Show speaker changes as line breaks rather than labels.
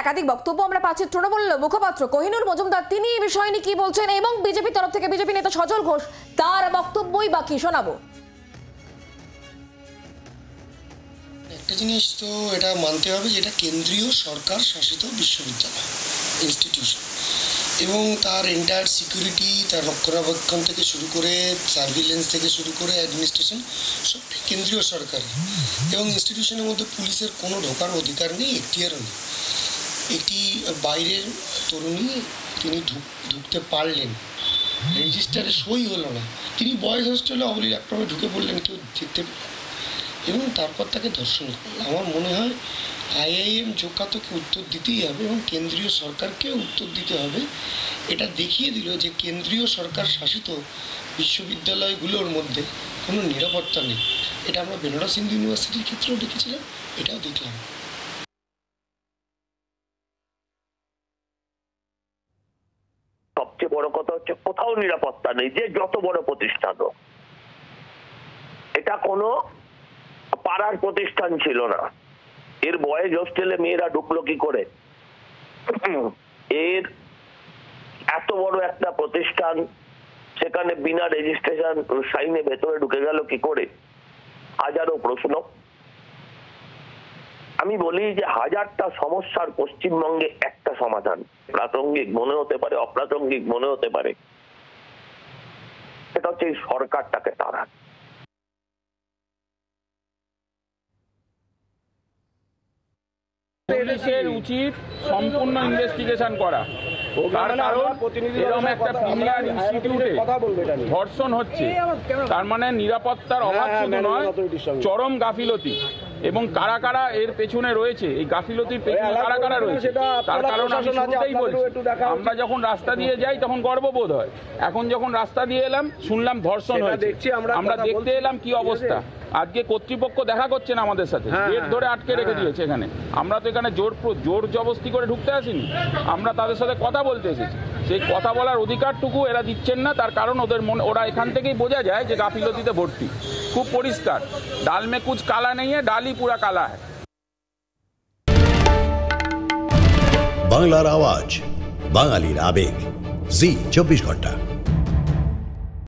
একাধিক বক্তব্য আমরা পাচ্ছি। তৃণমূল মুখপাত্র কোহিনুর মজুমদার তিনি এই বিষয় নিয়ে কি বলছেন এবং বিজেপি তরফ থেকে বিজেপি নেতা সজল ঘোষ তার বক্তব্যই বাকি শোনাবো।
একটা জিনিস তো এটা মানতে হবে যে এটা কেন্দ্রীয় সরকার শাসিত বিশ্ববিদ্যালয় ইনস্টিটিউশন এবং তার এন্টায়ার সিকিউরিটি, তার রক্ষণাবেক্ষণ থেকে শুরু করে সার্ভিলেন্স থেকে শুরু করে অ্যাডমিনিস্ট্রেশন সবটাই কেন্দ্রীয় সরকারের। এবং ইনস্টিটিউশনের মধ্যে পুলিশের কোনো ঢোকার অধিকার নেই, এখতিয়ারও নেই। একটি বাইরের তরুণী তিনি ঢুকতে পারলেন, রেজিস্টারে সই হলো না, তিনি বয়েজ হোস্টেলে অবলীর একভাবে ঢুকে পড়লেন, কেউ দেখতে এবং তারপর তাকে ধর্ষণ করল। আমার মনে হয় আইআইএম জোকাতকে উত্তর দিতেই হবে এবং কেন্দ্রীয় সরকারকে উত্তর দিতে হবে। এটা দেখিয়ে দিল যে কেন্দ্রীয় সরকার শাসিত বিশ্ববিদ্যালয়গুলোর মধ্যে কোনো নিরাপত্তা নেই। এটা আমরা বেনারস হিন্দু ইউনিভার্সিটির ক্ষেত্রেও দেখেছিলাম, এটাও দেখলাম।
সবচেয়ে বড় কথা হচ্ছে কোথাও নিরাপত্তা নেই, যে যত বড় প্রতিষ্ঠান হোক। এটা কোনো পাড়ার প্রতিষ্ঠান ছিল না। এর বয়েজ হোস্টেলে মেয়েরা ঢুকলো কি করে? এর এত বড় একটা প্রতিষ্ঠান, সেখানে বিনা রেজিস্ট্রেশন সাইনে ভেতরে ঢুকে গেল কি করে? হাজারো প্রশ্ন। আমি বলি যে হাজারটা সমস্যার পশ্চিমবঙ্গে একটা সমাধান, প্রাসঙ্গিক মনে হতে পারে, অপ্রাসঙ্গিক মনে হতে পারে, সেটা হচ্ছে এই সরকারটাকে তাড়া।
পুলিশের উচিত সম্পূর্ণ ইনভেস্টিগেশন করা। তার কারণ এরকম একটা প্রিমিয়ার ইনস্টিটিউটে ধর্ষণ হচ্ছে, তার মানে নিরাপত্তার অভাব শুধু নয়, চরম গাফিলতি। এবং কারা কারা এর পেছনে রয়েছে, এই গাফিলতির পেছনে কারা কারা রয়েছে তার কারণ আমি শুরুতেই বলছি। আমরা যখন রাস্তা দিয়ে যাই তখন গর্ববোধ হয়, এখন যখন রাস্তা দিয়ে এলাম শুনলাম ধর্ষণ হয়েছে, আমরা দেখতে এলাম কি অবস্থা। আজকে কর্তৃপক্ষ দেখা করছে না আমাদের সাথে, গেট ধরে আটকে রেখে দিয়েছে এখানে। আমরা তো এখানে জোর জবস্তি করে ঢুকতে আসিনি, আমরা তাদের সাথে কথা বলতে এসেছি। সেই কথা বলার অধিকারটুকু এরা দিচ্ছেন না, তার কারণ ওরা এখান থেকেই বোঝা যায় যে গাফিলতিতে ভর্তি। খুব পরিষ্কার, ডাল মে কুছ কালা নেই, ডালই পুরা কালা है।
বাংলার আওয়াজ, বাঙালির আবেগ, জি 24 ঘন্টা।